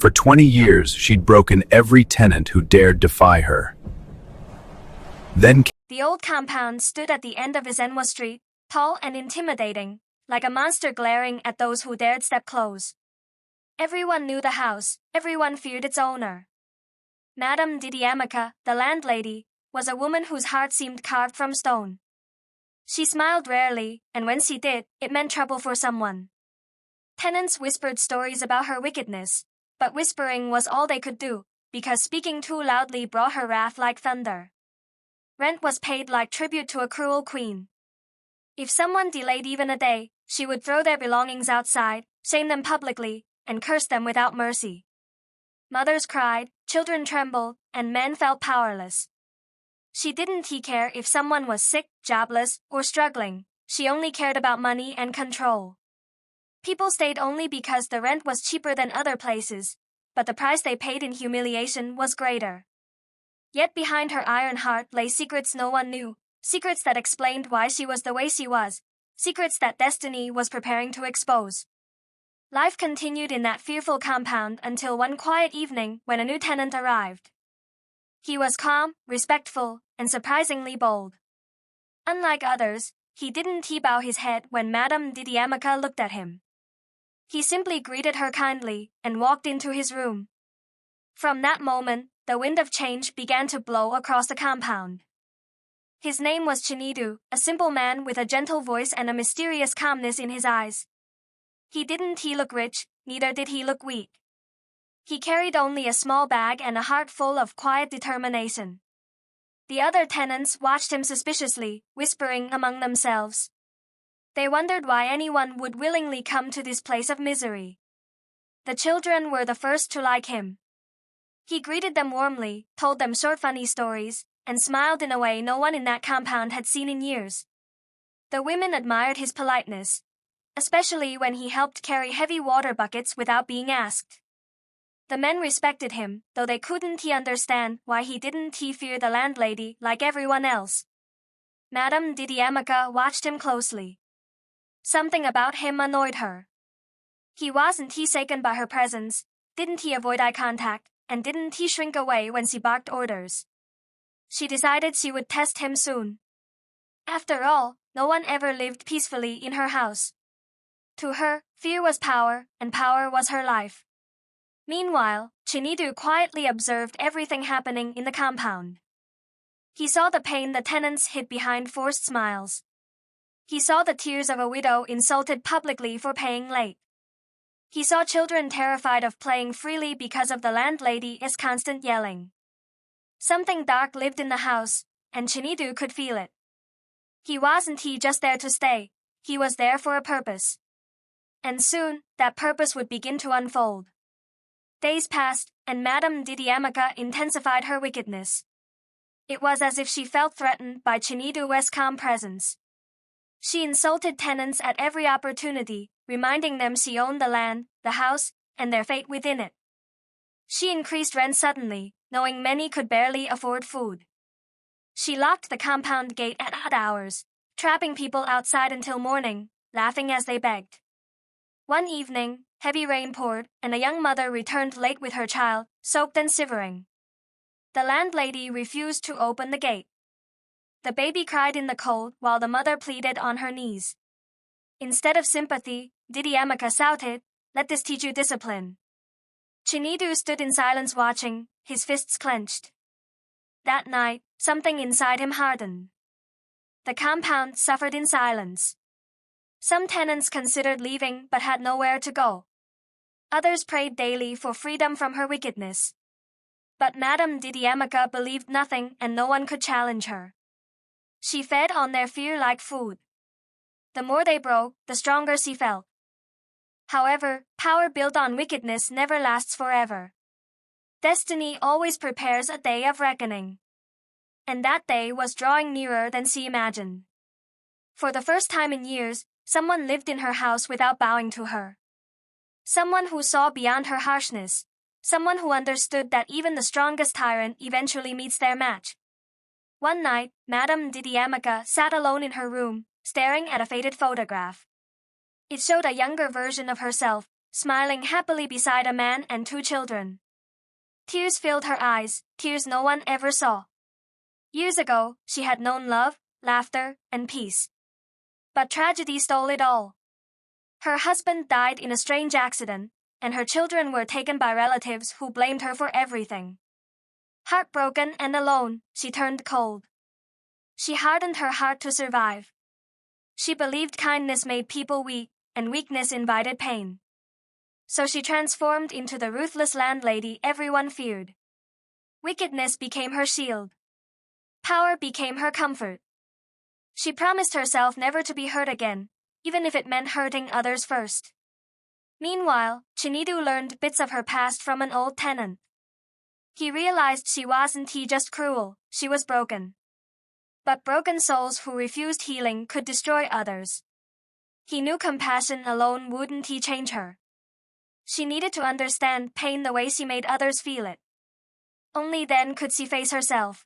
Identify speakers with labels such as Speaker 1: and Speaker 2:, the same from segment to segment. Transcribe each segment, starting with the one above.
Speaker 1: For 20 years, she'd broken every tenant who dared defy her. Then
Speaker 2: The old compound stood at the end of Isenwa Street, tall and intimidating, like a monster glaring at those who dared step close. Everyone knew the house, everyone feared its owner. Madame Didiamica, the landlady, was a woman whose heart seemed carved from stone. She smiled rarely, and when she did, it meant trouble for someone. Tenants whispered stories about her wickedness, but whispering was all they could do, because speaking too loudly brought her wrath like thunder. Rent was paid like tribute to a cruel queen. If someone delayed even a day, she would throw their belongings outside, shame them publicly, and curse them without mercy. Mothers cried, children trembled, and men felt powerless. She didn't care if someone was sick, jobless, or struggling. She only cared about money and control. People stayed only because the rent was cheaper than other places, but the price they paid in humiliation was greater. Yet behind her iron heart lay secrets no one knew, secrets that explained why she was the way she was, secrets that destiny was preparing to expose. Life continued in that fearful compound until one quiet evening when a new tenant arrived. He was calm, respectful, and surprisingly bold. Unlike others, he didn't bow his head when Madame Didiamica looked at him. He simply greeted her kindly and walked into his room. From that moment, the wind of change began to blow across the compound. His name was Chinidu, a simple man with a gentle voice and a mysterious calmness in his eyes. He didn't look rich, neither did he look weak. He carried only a small bag and a heart full of quiet determination. The other tenants watched him suspiciously, whispering among themselves. They wondered why anyone would willingly come to this place of misery. The children were the first to like him. He greeted them warmly, told them short funny stories, and smiled in a way no one in that compound had seen in years. The women admired his politeness, especially when he helped carry heavy water buckets without being asked. The men respected him, though they couldn't understand why he didn't fear the landlady like everyone else. Madame Didiamica watched him closely. Something about him annoyed her. He wasn't shaken by her presence, didn't avoid eye contact, and didn't shrink away when she barked orders. She decided she would test him soon. After all, no one ever lived peacefully in her house. To her, fear was power, and power was her life. Meanwhile, Chinidu quietly observed everything happening in the compound. He saw the pain the tenants hid behind forced smiles. He saw the tears of a widow insulted publicly for paying late. He saw children terrified of playing freely because of the landlady's constant yelling. Something dark lived in the house, and Chinidu could feel it. He wasn't just there to stay, he was there for a purpose. And soon, that purpose would begin to unfold. Days passed, and Madame Didiamica intensified her wickedness. It was as if she felt threatened by Chinidu's calm presence. She insulted tenants at every opportunity, reminding them she owned the land, the house, and their fate within it. She increased rent suddenly, knowing many could barely afford food. She locked the compound gate at odd hours, trapping people outside until morning, laughing as they begged. One evening, heavy rain poured, and a young mother returned late with her child, soaked and shivering. The landlady refused to open the gate. The baby cried in the cold while the mother pleaded on her knees. Instead of sympathy, Didiamica shouted, "Let this teach you discipline." Chinidu stood in silence watching, his fists clenched. That night, something inside him hardened. The compound suffered in silence. Some tenants considered leaving but had nowhere to go. Others prayed daily for freedom from her wickedness. But Madame Didiamica believed nothing and no one could challenge her. She fed on their fear like food. The more they broke, the stronger she felt. However, power built on wickedness never lasts forever. Destiny always prepares a day of reckoning. And that day was drawing nearer than she imagined. For the first time in years, someone lived in her house without bowing to her. Someone who saw beyond her harshness. Someone who understood that even the strongest tyrant eventually meets their match. One night, Madame Didiamica sat alone in her room, staring at a faded photograph. It showed a younger version of herself, smiling happily beside a man and two children. Tears filled her eyes, tears no one ever saw. Years ago, she had known love, laughter, and peace. But tragedy stole it all. Her husband died in a strange accident, and her children were taken by relatives who blamed her for everything. Heartbroken and alone, she turned cold. She hardened her heart to survive. She believed kindness made people weak, and weakness invited pain. So she transformed into the ruthless landlady everyone feared. Wickedness became her shield. Power became her comfort. She promised herself never to be hurt again, even if it meant hurting others first. Meanwhile, Chinidu learned bits of her past from an old tenant. He realized she wasn't just cruel, she was broken. But broken souls who refused healing could destroy others. He knew compassion alone wouldn't change her. She needed to understand pain the way she made others feel it. Only then could she face herself.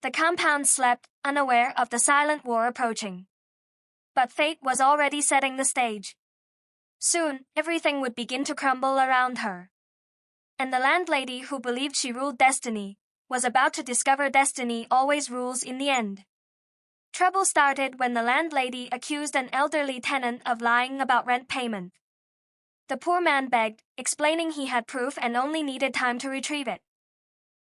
Speaker 2: The compound slept, unaware of the silent war approaching. But fate was already setting the stage. Soon, everything would begin to crumble around her. And the landlady who believed she ruled destiny was about to discover destiny always rules in the end. Trouble started when the landlady accused an elderly tenant of lying about rent payment. The poor man begged, explaining he had proof and only needed time to retrieve it.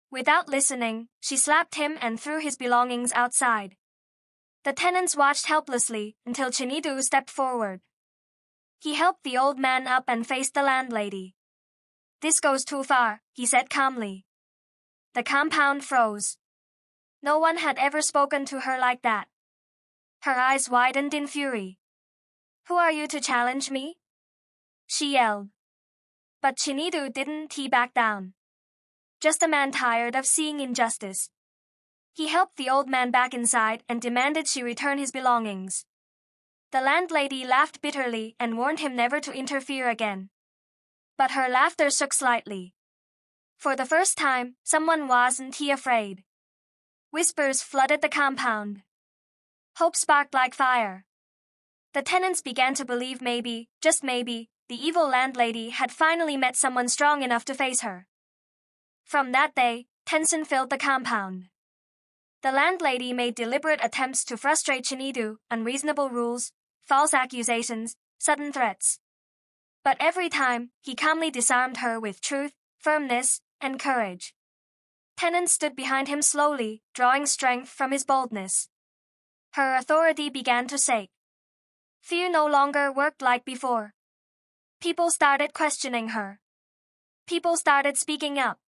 Speaker 2: Without listening, she slapped him and threw his belongings outside. The tenants watched helplessly until Chinidu stepped forward. He helped the old man up and faced the landlady. "This goes too far," he said calmly. The compound froze. No one had ever spoken to her like that. Her eyes widened in fury. "Who are you to challenge me?" she yelled. But Chinidu didn't back down. Just a man tired of seeing injustice. He helped the old man back inside and demanded she return his belongings. The landlady laughed bitterly and warned him never to interfere again. But her laughter shook slightly. For the first time, someone wasn't afraid. Whispers flooded the compound. Hope sparked like fire. The tenants began to believe maybe, just maybe, the evil landlady had finally met someone strong enough to face her. From that day, tension filled the compound. The landlady made deliberate attempts to frustrate Chinidu, unreasonable rules, false accusations, sudden threats. But every time, he calmly disarmed her with truth, firmness, and courage. Tenants stood behind him slowly, drawing strength from his boldness. Her authority began to shake. Fear no longer worked like before. People started questioning her. People started speaking up.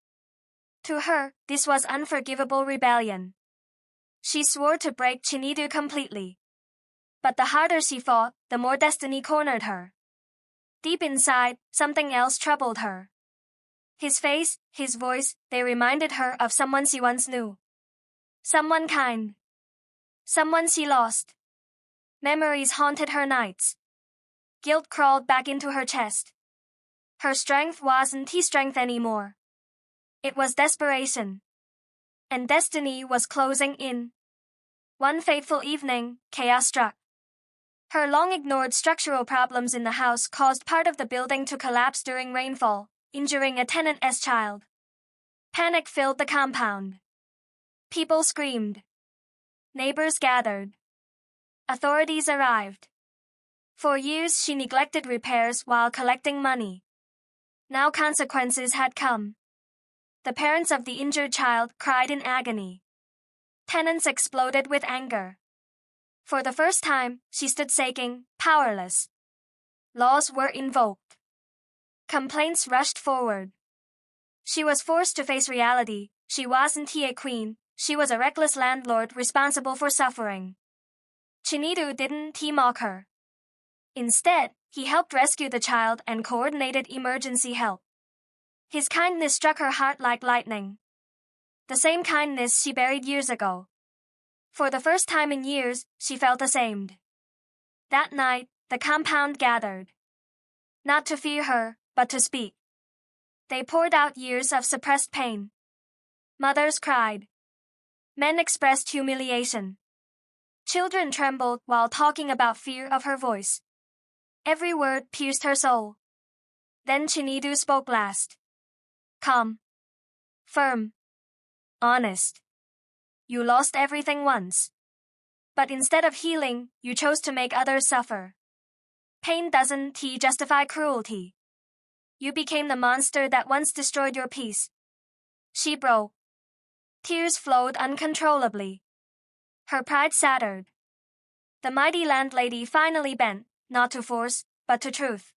Speaker 2: To her, this was unforgivable rebellion. She swore to break Chinidu completely. But the harder she fought, the more destiny cornered her. Deep inside, something else troubled her. His face, his voice, they reminded her of someone she once knew. Someone kind. Someone she lost. Memories haunted her nights. Guilt crawled back into her chest. Her strength wasn't strength anymore. It was desperation. And destiny was closing in. One fateful evening, chaos struck. Her long-ignored structural problems in the house caused part of the building to collapse during rainfall, injuring a tenant's child. Panic filled the compound. People screamed. Neighbors gathered. Authorities arrived. For years she neglected repairs while collecting money. Now consequences had come. The parents of the injured child cried in agony. Tenants exploded with anger. For the first time, she stood shaking, powerless. Laws were invoked. Complaints rushed forward. She was forced to face reality. She wasn't a queen, she was a reckless landlord responsible for suffering. Chinidu didn't mock her. Instead, he helped rescue the child and coordinated emergency help. His kindness struck her heart like lightning. The same kindness she buried years ago. For the first time in years, she felt ashamed. That night, the compound gathered. Not to fear her, but to speak. They poured out years of suppressed pain. Mothers cried. Men expressed humiliation. Children trembled while talking about fear of her voice. Every word pierced her soul. Then Chinidu spoke last. Calm. Firm. Honest. You lost everything once. But instead of healing, you chose to make others suffer. Pain doesn't justify cruelty. You became the monster that once destroyed your peace. She broke. Tears flowed uncontrollably. Her pride shattered. The mighty landlady finally bent, not to force, but to truth.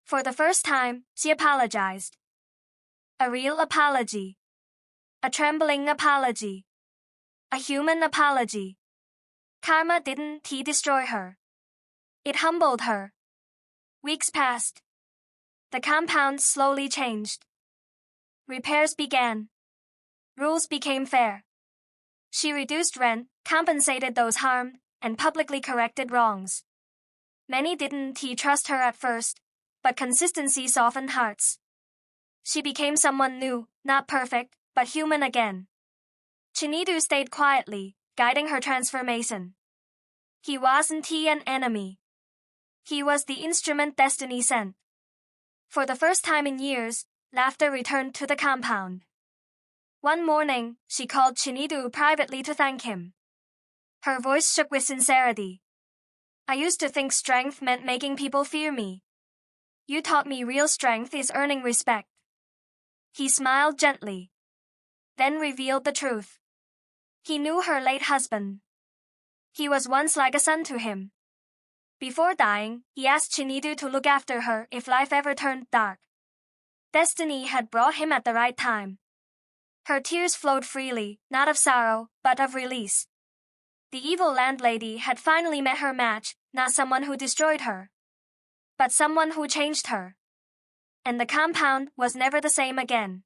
Speaker 2: For the first time, she apologized. A real apology. A trembling apology. A human apology. Karma didn't destroy her. It humbled her. Weeks passed. The compound slowly changed. Repairs began. Rules became fair. She reduced rent, compensated those harmed, and publicly corrected wrongs. Many didn't trust her at first, but consistency softened hearts. She became someone new, not perfect, but human again. Chinidu stayed quietly, guiding her transformation. He wasn't an enemy. He was the instrument destiny sent. For the first time in years, laughter returned to the compound. One morning, she called Chinidu privately to thank him. Her voice shook with sincerity. I used to think strength meant making people fear me. You taught me real strength is earning respect. He smiled gently. Then revealed the truth. He knew her late husband. He was once like a son to him. Before dying, he asked Chinidu to look after her if life ever turned dark. Destiny had brought him at the right time. Her tears flowed freely, not of sorrow, but of release. The evil landlady had finally met her match, not someone who destroyed her, but someone who changed her. And the compound was never the same again.